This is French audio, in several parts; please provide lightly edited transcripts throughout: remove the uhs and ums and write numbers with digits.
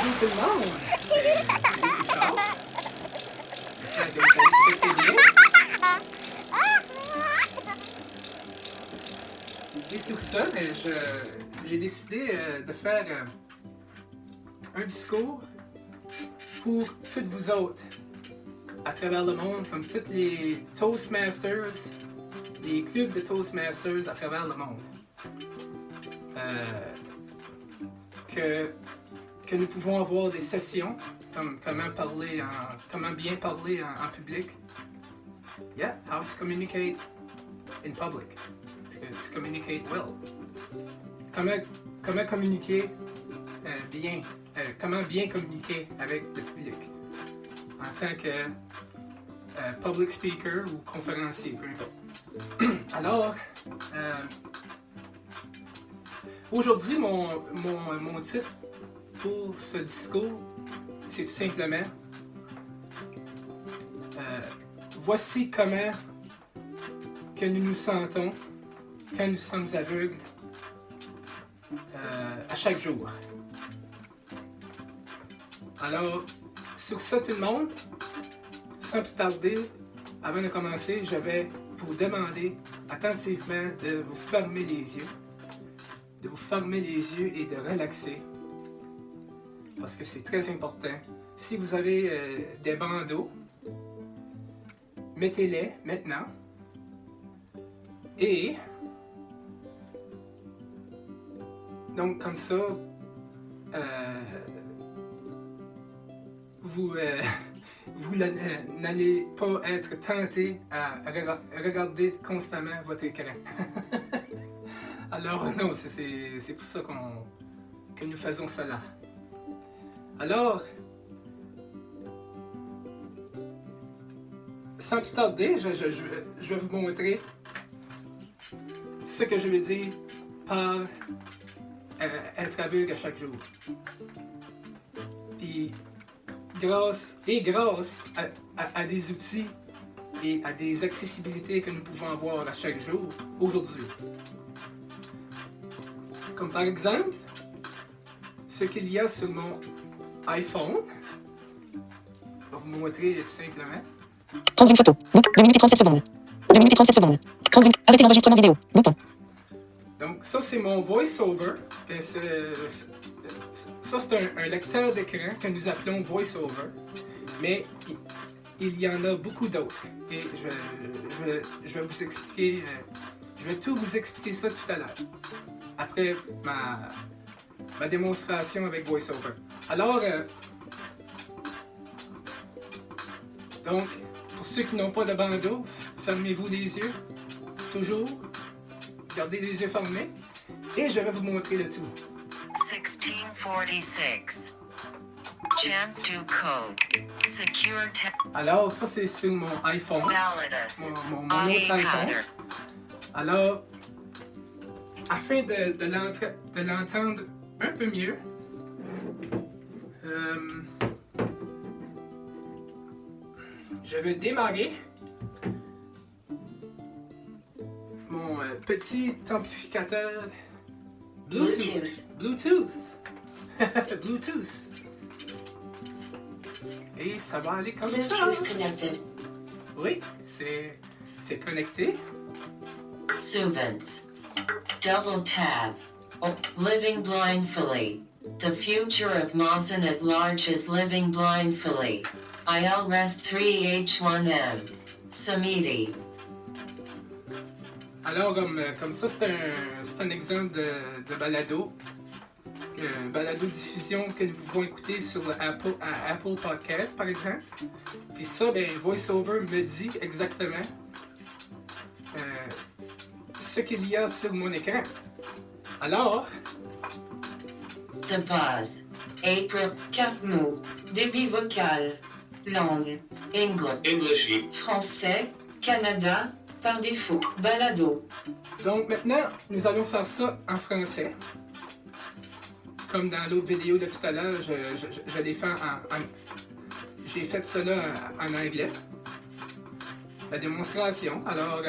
Bonjour tout le monde, c'est Bouchard. J'espère que vous allez très bien. Et sur ça, j'ai décidé de faire un discours pour toutes vous autres à travers le monde, comme tous les Toastmasters, les clubs de Toastmasters à travers le monde. Que nous pouvons avoir des sessions, comme comment bien parler en public. Yeah, how to communicate in public. To communicate well. Comment communiquer bien. Comment bien communiquer avec le public. En tant que public speaker ou conférencier, peu importe. Alors, aujourd'hui, mon titre pour ce discours, c'est tout simplement voici comment que nous nous sentons quand nous sommes aveugles à chaque jour. Alors, sur ça tout le monde, sans plus tarder, avant de commencer, je vais vous demander attentivement de vous fermer les yeux. De vous fermer les yeux et de relaxer. Parce que c'est très important. Si vous avez des bandeaux, mettez-les maintenant. Et donc comme ça, vous n'allez pas être tenté à regarder constamment votre écran. Alors non, c'est pour ça que nous faisons cela. Alors, sans plus tarder, je vais vous montrer ce que je veux dire par être aveugle à chaque jour. Puis, grâce à des outils et à des accessibilités que nous pouvons avoir à chaque jour, aujourd'hui. Comme par exemple, ce qu'il y a sur mon iPhone. Je vais vous montrer tout simplement. Prendre une photo. 2 minutes et 37 secondes. 2 minutes et 37 secondes. Prendre une... Arrêter l'enregistrement vidéo. Bouton. Donc ça c'est mon voice-over. Ça c'est un lecteur d'écran que nous appelons voice-over. Mais il y en a beaucoup d'autres. Et je vais vous expliquer. Je vais tout vous expliquer ça tout à l'heure. Après ma démonstration avec VoiceOver. Alors, donc, pour ceux qui n'ont pas de bandeau, fermez-vous les yeux, toujours, gardez les yeux fermés, et je vais vous montrer le tout. 1646. Jump to code. Secure. Alors, ça c'est sur mon iPhone, mon autre iPhone. Alors, afin de l'entendre un peu mieux, je vais démarrer mon petit amplificateur Bluetooth. Bluetooth. Et ça va aller comme ça. Connected. Oui, c'est connecté. Suvance. Double tap. Oh, living blindfully. The future of Mawson at large is living blindfully. IL rest 3H1M. Samiti. Alors, comme ça, c'est un exemple de balado. Balado-diffusion que nous pouvons écouter sur Apple Podcast, par exemple. Puis ça, VoiceOver me dit exactement ce qu'il y a sur mon écran. Alors... De base. April. Cap mot. Débit vocal. Langue. English. Français. Canada. Par défaut. Balado. Donc maintenant, nous allons faire ça en français. Comme dans l'autre vidéo de tout à l'heure, je l'ai fait j'ai fait cela en anglais. La démonstration. Alors,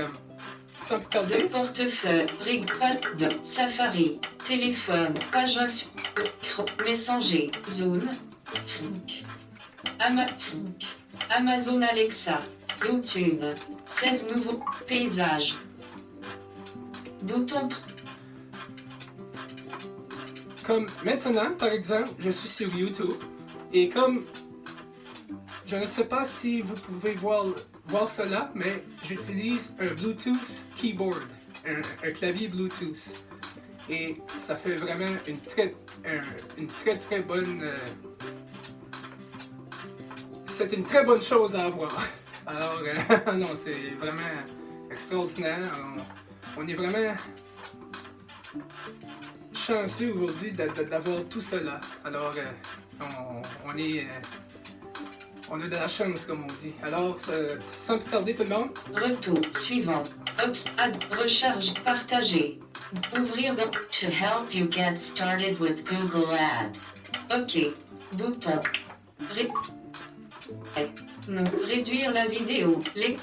sans plus tarder. Portefeuille, brique, de Safari, téléphone, page 1, Micro, Messenger, Zoom, FSNC, FSNC, Amazon Alexa, YouTube, 16 nouveaux paysages. Bouton. Comme maintenant, par exemple, je suis sur YouTube et comme je ne sais pas si vous pouvez voir cela, mais j'utilise un Bluetooth keyboard, un clavier Bluetooth. Et ça fait vraiment une très bonne... c'est une très bonne chose à avoir. Alors, non, c'est vraiment extraordinaire. On est vraiment chanceux aujourd'hui d'avoir tout cela. Alors, on a de la chance, comme on dit. Alors, sans plus tarder, tout le monde. Retour suivant. Recharge partagée. Ouvrir dans. To help you get started with Google Ads. OK. Bouton. Non. Réduire la vidéo. Les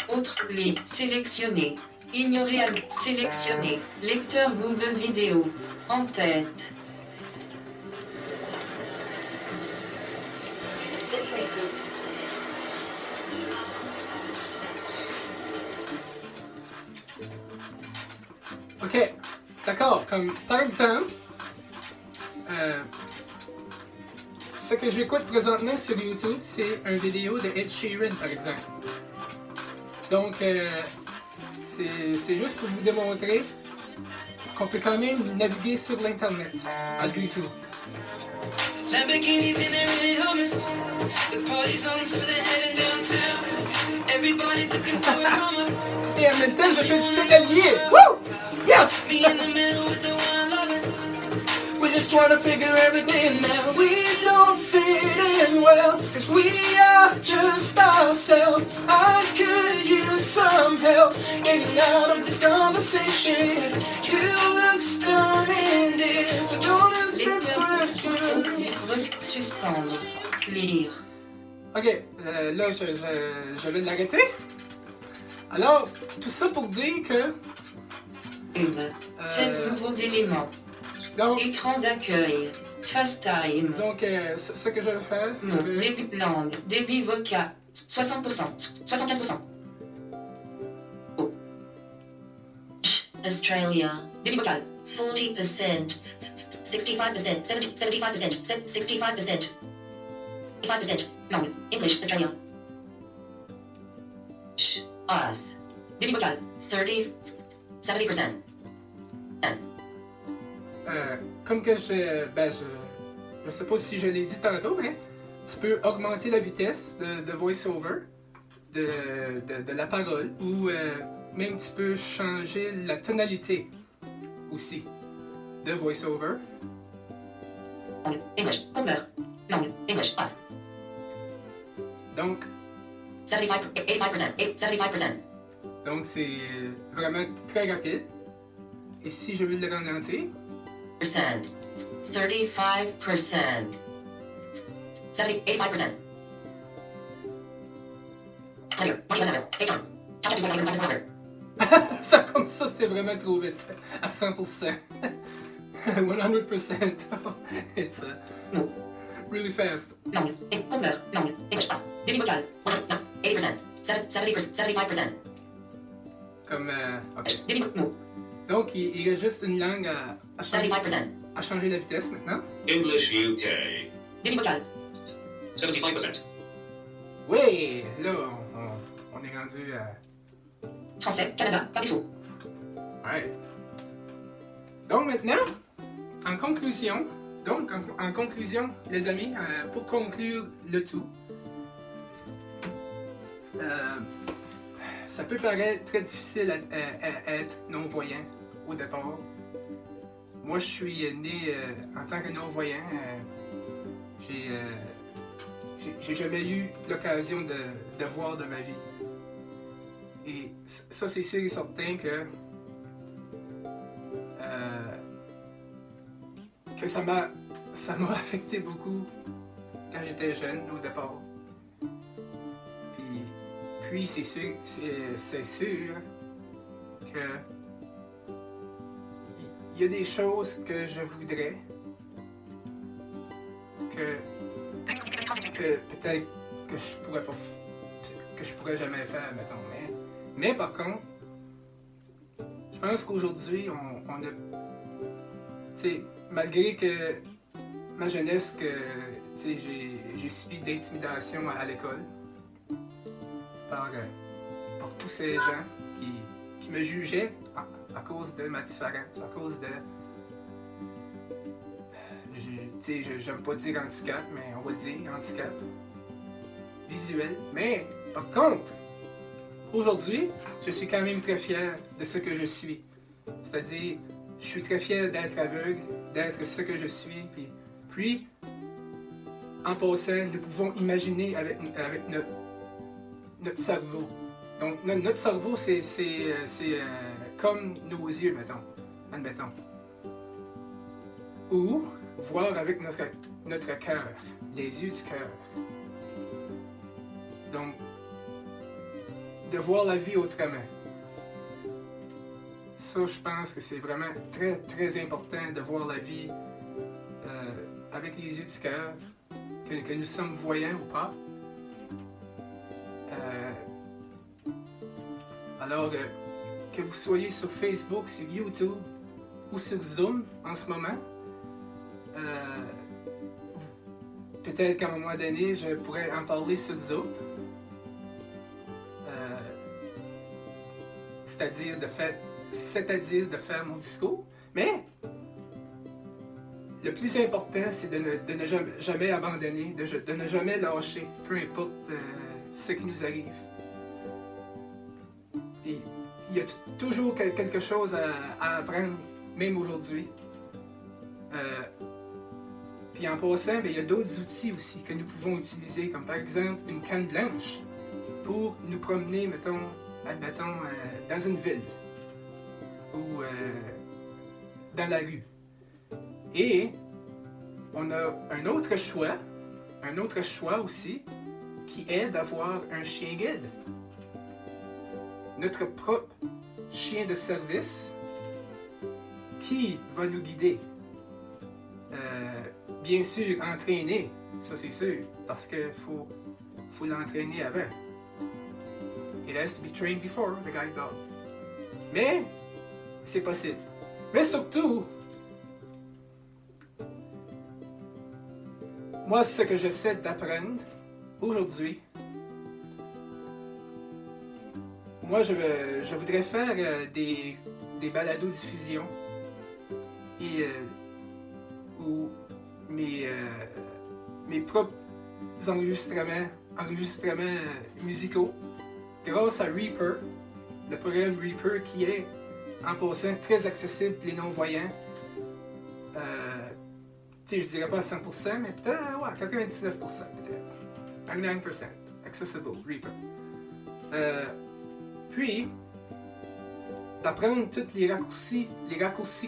autres les sélectionner. Ignorer sélectionner. Lecteur Google Vidéo. En tête. This way, please. OK, d'accord. Comme par exemple, ce que j'écoute présentement sur YouTube, c'est une vidéo de Ed Sheeran, par exemple. Donc, c'est juste pour vous démontrer qu'on peut quand même naviguer sur l'Internet, à YouTube. Lamborghinis in their rented Hummers. The party's on, so they're heading downtown. Everybody's looking for a comer. Et en même temps, je fais du pédalier. Woo! Yes! Me in the middle with the one loving. We just trying to figure everything out. We don't fit in well, cause we are just ourselves. I could use some help getting out of this conversation. You look stunning, dear, so don't hesitate to question. Suspendre. Lire. Ok, là, je vais l'arrêter. Alors, tout ça pour dire que... 16 nouveaux éléments. Donc, Écran d'accueil. FaceTime. donc ce que je vais faire... Nom. Débit langue. Débit vocal. 60%. 75%. Oh. Australia. Débit vocal. 40%, 65%, 75%, 65%, 5%. Langue. English, Australia. Us. Débit vocal. 30, 70%. Comme que je sais pas si je l'ai dit tantôt, mais tu peux augmenter la vitesse de voice-over, de la parole, ou même tu peux changer la tonalité aussi de voice-over. Langue. English. Contrôleur. Langue. English. Us. Donc, 75%, 75%. donc c'est vraiment très rapide. Et si je veux le ralentir, 35%. 85%. ça comme ça, c'est vraiment trop vite. À 100%. 100%. It's Non. really fast. Langue. Contrôleur. Langue. English. Us. Débit vocal. 80%, 70%, 75%. Comme, ok. Débit non. Donc, il reste juste une langue à changer, 75%. à changer la vitesse maintenant. English UK. Débit vocal. 75%. Oui, là, on est rendu à... Français. Canada. Par défaut. Ouais. Donc maintenant, en conclusion, les amis, pour conclure le tout, ça peut paraître très difficile à être non-voyant au départ. Moi, je suis né en tant que non-voyant. J'ai jamais eu l'occasion de voir de ma vie. Et ça, c'est sûr et certain que ça m'a affecté beaucoup quand j'étais jeune au départ. Puis c'est sûr que il y a des choses que je voudrais que peut-être que je pourrais pas que je pourrais jamais faire, mettons. Mais par contre, je pense qu'aujourd'hui, on a, tu sais, malgré que ma jeunesse, que tu sais, j'ai subi d'intimidation à l'école par tous ces gens qui me jugeaient à cause de ma différence, à cause de, tu sais, j'aime pas dire handicap, mais on va dire handicap visuel. Mais par contre, aujourd'hui, je suis quand même très fier de ce que je suis. C'est-à-dire, je suis très fier d'être aveugle, d'être ce que je suis. Puis en passant, nous pouvons imaginer avec notre cerveau. Donc, notre cerveau, c'est comme nos yeux, admettons. Ou voir avec notre cœur, les yeux du cœur. Donc, de voir la vie autrement. Ça, je pense que c'est vraiment très, très important de voir la vie avec les yeux du cœur, que nous sommes voyants ou pas. Alors, que vous soyez sur Facebook, sur YouTube ou sur Zoom en ce moment, peut-être qu'à un moment donné, je pourrais en parler sur Zoom. C'est-à-dire de faire mon discours. Mais le plus important, c'est de ne jamais abandonner, de ne jamais lâcher, peu importe ce qui nous arrive. Et il y a toujours quelque chose à apprendre, même aujourd'hui. Puis en passant, il y a d'autres outils aussi que nous pouvons utiliser, comme par exemple une canne blanche pour nous promener, admettons, dans une ville ou dans la rue. Et on a un autre choix aussi, qui est d'avoir un chien guide. Notre propre chien de service qui va nous guider. Bien sûr, entraîner, ça c'est sûr, parce qu'il faut l'entraîner avant. It has to be trained before the guide dog. Mais c'est possible. Mais surtout, moi, ce que j'essaie d'apprendre aujourd'hui, moi, je voudrais faire des balados-diffusions et ou mes propres enregistrements musicaux grâce à Reaper, le programme Reaper qui est en passant très accessible pour les non-voyants. Je dirais pas à 100%, mais peut-être à 99% peut-être. 99% accessible, Reaper. Puis, d'apprendre tous les raccourcis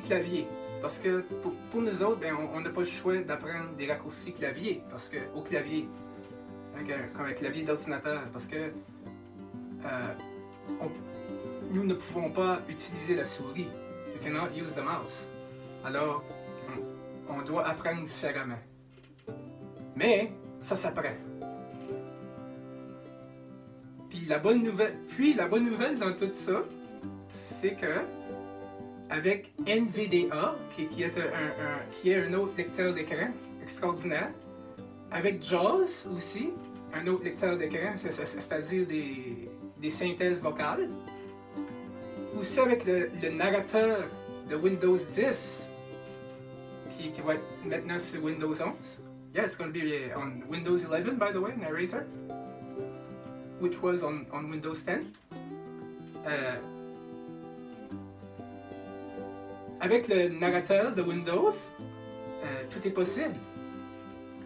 clavier. Parce que pour nous autres, on n'a pas le choix d'apprendre des raccourcis clavier. Parce que au clavier, comme un clavier d'ordinateur. Parce que nous ne pouvons pas utiliser la souris. We cannot use the mouse. Alors, on doit apprendre différemment. Mais, ça s'apprend. Puis la bonne nouvelle dans tout ça, c'est que avec NVDA, qui est un autre lecteur d'écran extraordinaire, avec JAWS aussi, un autre lecteur d'écran, c'est-à-dire des synthèses vocales, aussi avec le narrateur de Windows 10, qui va être maintenant sur Windows 11. Yeah, it's going to be on Windows 11, by the way, narrator, which was on Windows 10. Avec le narrateur de Windows, tout est possible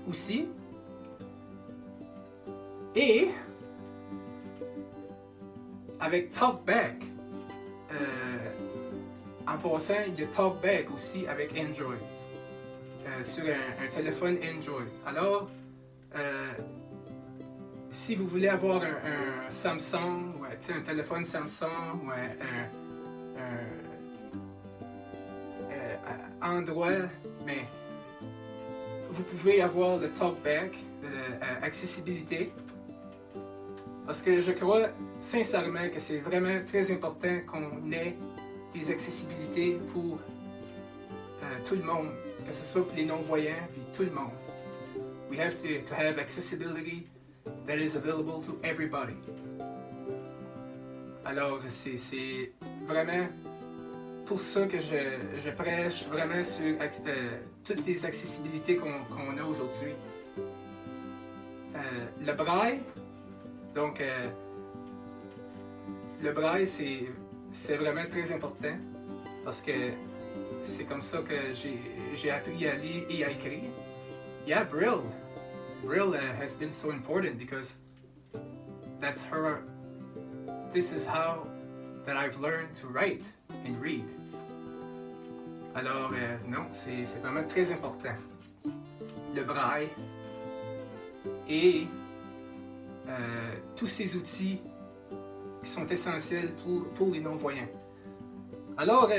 aussi. Et avec TalkBack, en passant, il y a TalkBack aussi avec Android, sur un téléphone Android. Alors, si vous voulez avoir un Samsung, un téléphone Samsung ou un Android, mais vous pouvez avoir le talkback, accessibilité. Parce que je crois sincèrement que c'est vraiment très important qu'on ait des accessibilités pour tout le monde, que ce soit pour les non-voyants et tout le monde. We have to have accessibility that is available to everybody. Alors, c'est vraiment pour ça que je prêche vraiment sur toutes les accessibilités qu'on a aujourd'hui. Le braille, donc le braille c'est vraiment très important parce que c'est comme ça que j'ai appris à lire et à écrire. Yeah, Braille. Braille has been so important because this is how that I've learned to write and read. Alors, non, c'est vraiment très important. Le braille et tous ces outils qui sont essentiels pour les non-voyants. Alors,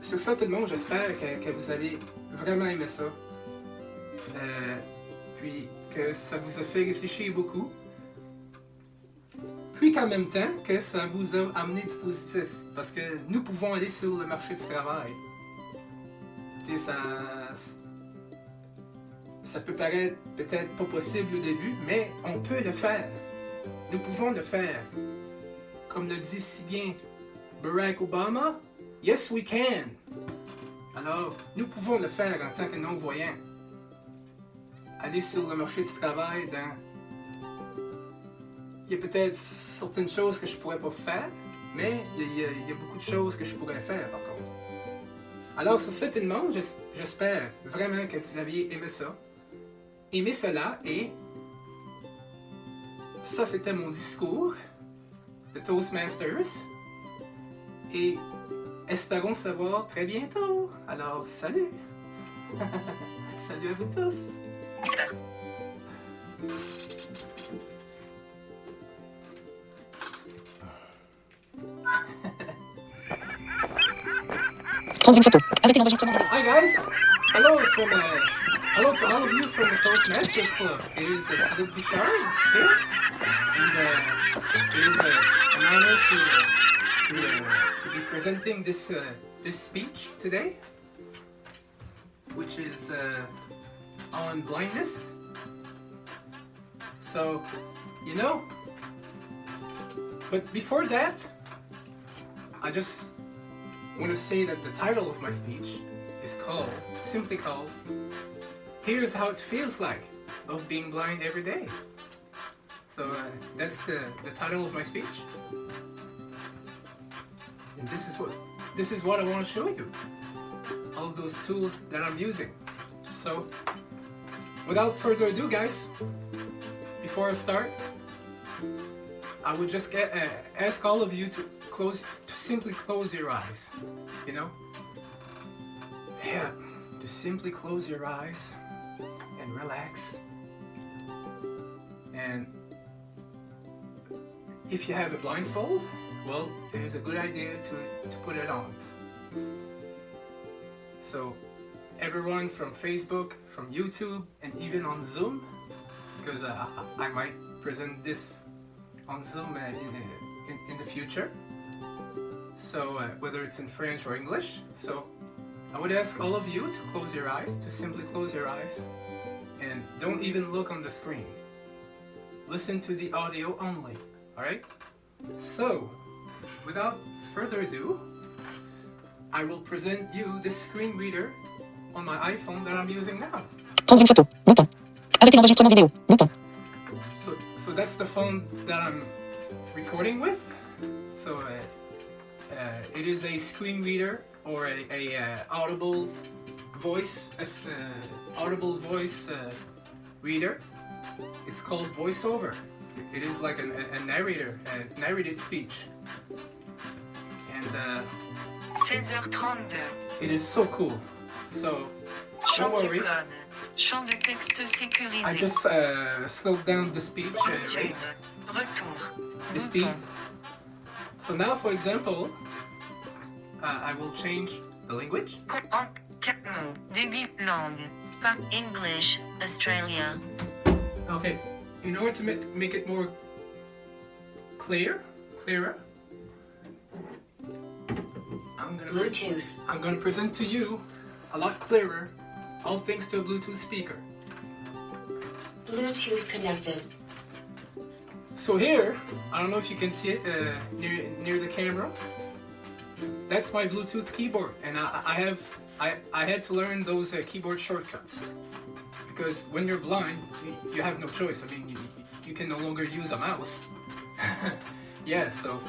sur ça tout le monde, j'espère que vous avez vraiment aimé ça. Puis que ça vous a fait réfléchir beaucoup. Puis qu'en même temps, que ça vous a amené du positif. Parce que nous pouvons aller sur le marché du travail. Tu sais, ça peut paraître peut-être pas possible au début, mais on peut le faire. Nous pouvons le faire. Comme le dit si bien Barack Obama, yes we can. Alors, nous pouvons le faire en tant que non-voyants. Aller sur le marché du travail il y a peut-être certaines choses que je pourrais pas faire, mais il y a beaucoup de choses que je pourrais faire par contre. Alors sur ce tout le monde, j'espère vraiment que vous aviez aimé ça. Aimé cela et ça c'était mon discours de Toastmasters et espérons se voir très bientôt. Alors salut! Salut à vous tous! 30 photos. Arrêtez l'enregistrement vidéo. Hi guys! Hello to all of you from the Toastmasters Club. It is Bouchard here. It is an honor to be presenting this speech today, which is on blindness. So, you know, but before that, I just want to say that the title of my speech is simply called, Here's How It Feels Like of Being Blind Every Day. So that's the title of my speech. And this is what I want to show you. All of those tools that I'm using. So without further ado guys, before I start, I would just ask all of you to simply close your eyes, you know? Yeah, to simply close your eyes and relax. And if you have a blindfold, well, it is a good idea to put it on. So everyone from Facebook, from YouTube, and even on Zoom, because I might present this on Zoom in the future. So whether it's in French or English. So I would ask all of you to close your eyes, to simply close your eyes, and don't even look on the screen. Listen to the audio only, alright? So, without further ado, I will present you this screen reader on my iPhone that I'm using now. Prendre une photo. Bouton. Arrêter l'enregistrement vidéo. Bouton. So that's the phone that I'm recording with. So it is a screen reader or a audible voice reader. It's called VoiceOver. It is like a narrator, a narrated speech. And 16h32. it is so cool. So don't Champ du worry. code. Champ de texte sécurisé. I just slowed down the speech YouTube. rate, Retour. the speed. So now, for example, I will change the language. Débit langue. English, Australia. Okay, in order to make it more clearer, Bluetooth. I'm gonna present to you a lot clearer, all thanks to a Bluetooth speaker. Bluetooth connected. So here, I don't know if you can see it near the camera. That's my Bluetooth keyboard, and I had to learn those keyboard shortcuts because when you're blind, you have no choice. I mean, you can no longer use a mouse. Yeah, so.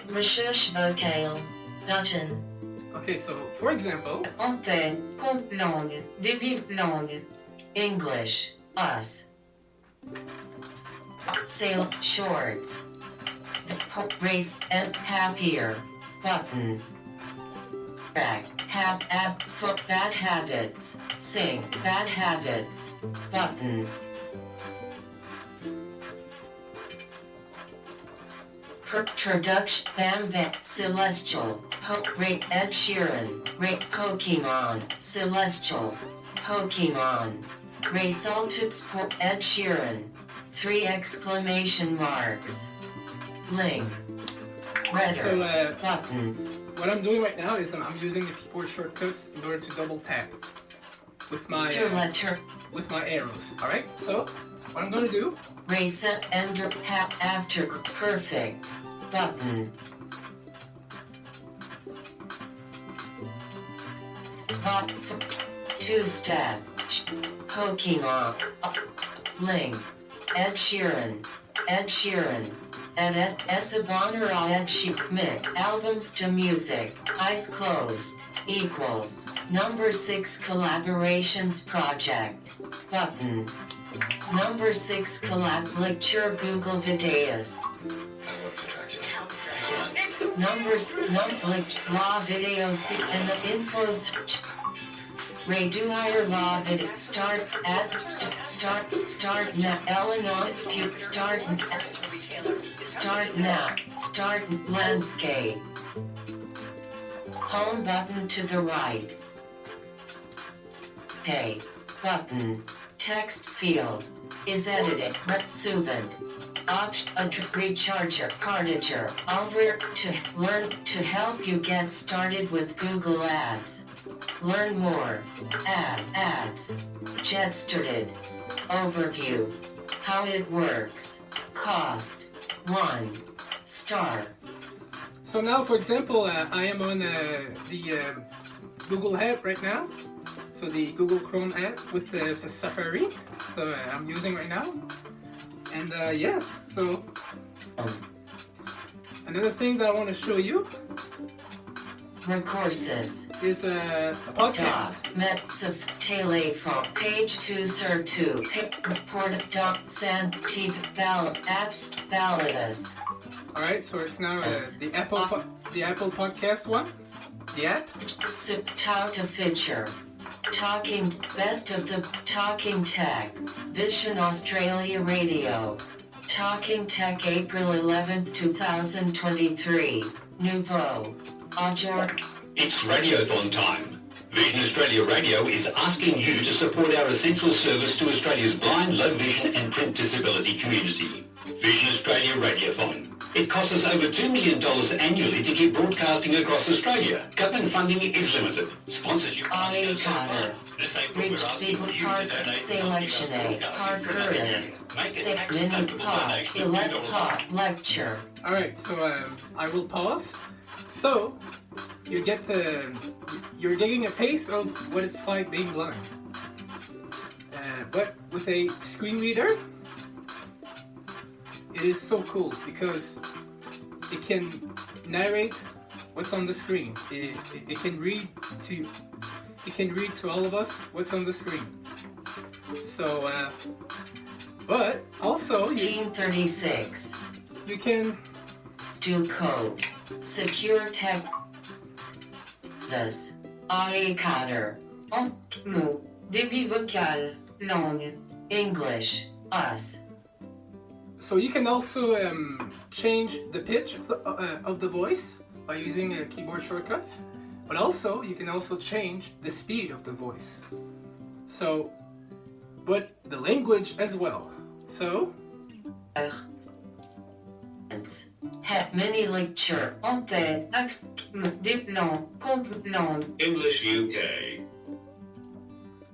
Recherche vocale. Button. Okay, so for example. Entrée, compte langue, début langue. English, us. Sale, shorts. Race and happier. Button. Track, foot, bad habits. Sing, bad habits. Button. Production, Celestial, rate Ed Sheeran, rate Pokemon, Celestial, Pokemon, resulted for Ed Sheeran, 3 exclamation marks, link, redder, So, button. What I'm doing right now is I'm using the keyboard shortcuts in order to double tap with my arrows. All right. So what I'm gonna do? Reset and after perfect button. Two-step Pokemon link Ed Sheeran Ed Esabonera Ed Sheeran albums to music eyes closed equals number 6 collaborations project button number 6 collab lecture Google videos law video and the info Reduire law video start now Ellen on puke start now start landscape home button to the right pay button text field is edited Suvant option a recharger cartager over to learn to help you get started with Google Ads. Learn more. Ads. Get started. Overview. How it works. Cost. 1 star. So now, for example, I am on the Google app right now. So the Google Chrome app with the Safari. So I'm using right now. And yes, so another thing that I want to show you Recourses is a podcast. Metsif telephone page 2 sir 2 report sand TV ballot apps balladas. All right, so it's now the Apple podcast one. The app. Tout a feature. Talking best of the Talking Tech Vision Australia Radio. Talking Tech April 11th 2023 Nouveau Ajor. It's Radiothon time. Vision Australia Radio is asking you to support our essential service to Australia's blind, low vision and print disability community. Vision Australia Radiothon. It costs us over $2 million annually to keep broadcasting across Australia. Government funding is limited. Sponsorship funding goes so far. This April we're asking you to donate to help us broadcasting for another year. Make it tax deductible donation of $2 lecture. All right, so I will pause. So you get you're getting a taste of what it's like being blind, but with a screen reader. It is so cool because it can narrate what's on the screen. It can read to all of us what's on the screen. So, but also 1636. You can do code secure tech. This Aikader mot débit vocal langue English us. So you can also change the pitch of the voice by using keyboard shortcuts. But also, you can also change the speed of the voice. So, but the language as well. So, Have mini lecture on the English UK.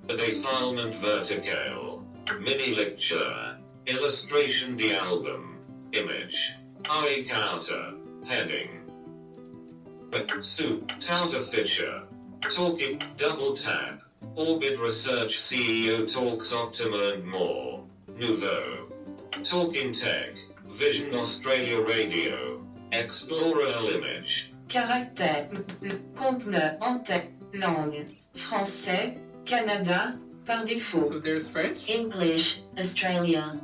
Defilement vertical. Mini lecture. Illustration the album. Image. Eye counter. Heading. Soup. Touter feature. Talking. Double tap. Orbit Research CEO talks Optima and more. Nouveau. Talking Tech. Vision Australia Radio. Explorer image. Caractère. Conteneur en langue. Français. Canada. Par défaut. so there's French. English, Australia.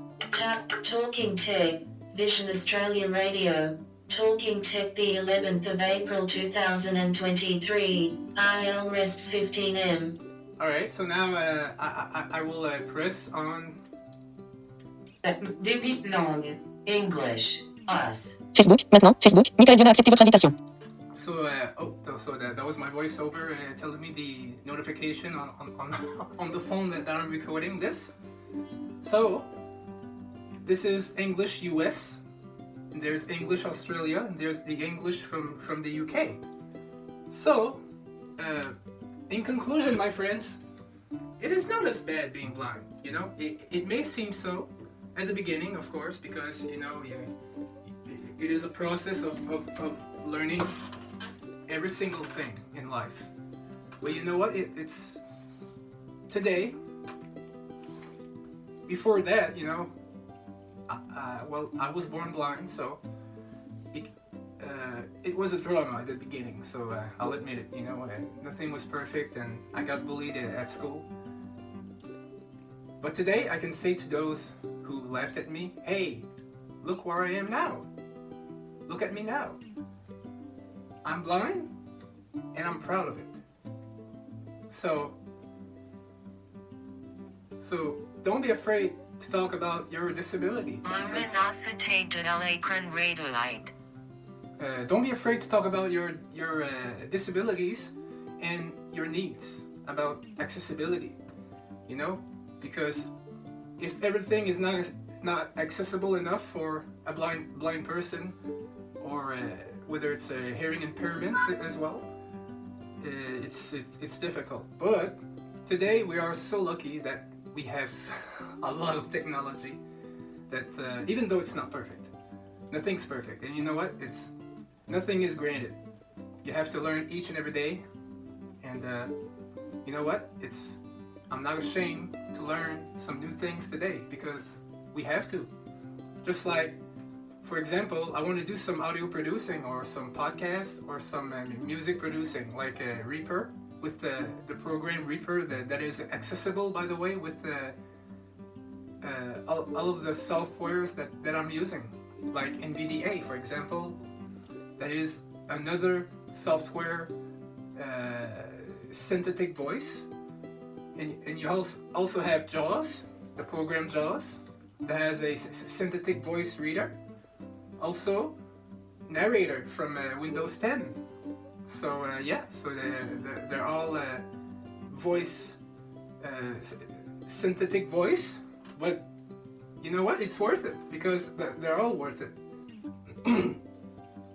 Talking Tech, Vision Australia Radio. Talking Tech the 11th of April 2023. IL Rest 15M. Alright, so now I will press on. Débit langue. English. Us. Facebook, maintenant, Facebook. Michael Dion a accepté votre invitation. So, so that was my voiceover telling me the notification on the phone that I'm recording this. So, this is English US, and there's English Australia, and there's the English from the UK. So, in conclusion, my friends, it is not as bad being blind, you know? It may seem so at the beginning, of course, because, you know, it is a process of learning every single thing in life. But you know what? It's today. Before that, you know, well, I was born blind, so it was a drama at the beginning. So I'll admit it. You know, nothing was perfect, and I got bullied at school. But today, I can say to those who laughed at me, "Hey, look where I am now. Look at me now. I'm blind, and I'm proud of it." So don't be afraid to talk about your disability. Luminosité de l'écran radiolyte. Don't be afraid to talk about your disabilities and your needs, about accessibility. You know, because if everything is not accessible enough for a blind person, or whether it's a hearing impairment as well, it's difficult. But today we are so lucky that we have a lot of technology that even though it's not perfect, nothing's perfect. And you know what? Nothing is granted. You have to learn each and every day. And you know what? I'm not ashamed to learn some new things today because we have to. Just like, for example, I want to do some audio producing or some podcast or some music producing, like Reaper, with the program Reaper that is accessible, by the way, with all of the softwares that I'm using, like NVDA, for example. That is another software, synthetic voice, and you also have JAWS, the program JAWS, that has a synthetic voice reader. Also, narrator from Windows 10. So so they're all voice, synthetic voice. But you know what? It's worth it because they're all worth it.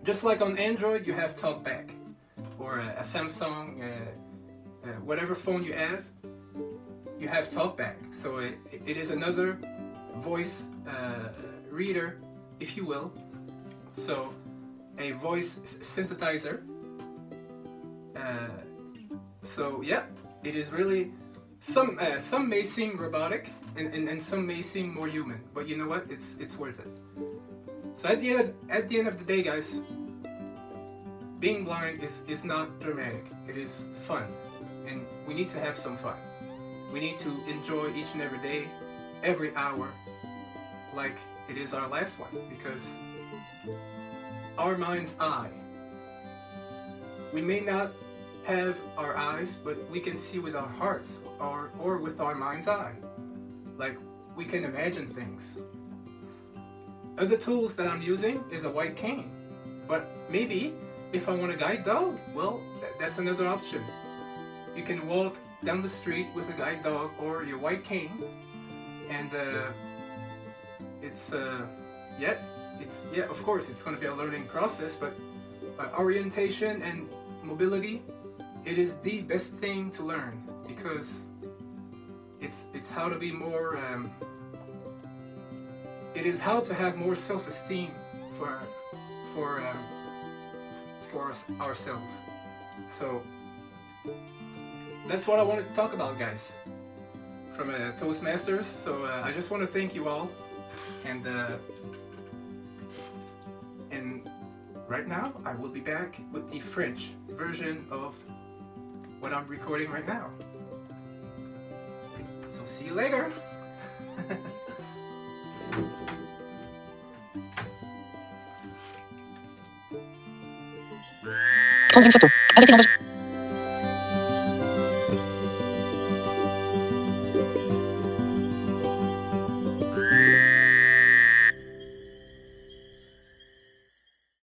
Just like on Android, you have TalkBack, or a Samsung, whatever phone you have TalkBack. So it is another voice reader, if you will. So a voice synthesizer. So yeah, it is really some may seem robotic and some may seem more human, but you know what? It's worth it. So at the end of the day, guys, being blind is not dramatic. It is fun, and we need to have some fun. We need to enjoy each and every day, every hour, like it is our last one, because our mind's eye. We may not have our eyes, but we can see with our hearts or with our mind's eye. Like, we can imagine things. Other tools that I'm using is a white cane, but maybe if I want a guide dog, well, that's another option. You can walk down the street with a guide dog or your white cane, and of course, it's going to be a learning process, but orientation and mobility, it is the best thing to learn, because it's how to be more. It is how to have more self-esteem for ourselves. So that's what I wanted to talk about, guys, from Toastmasters. So I just want to thank you all, and right now I will be back with the French version of what I'm recording right now. So see you later. Prendre une photo. Arrêter l'enregistrement.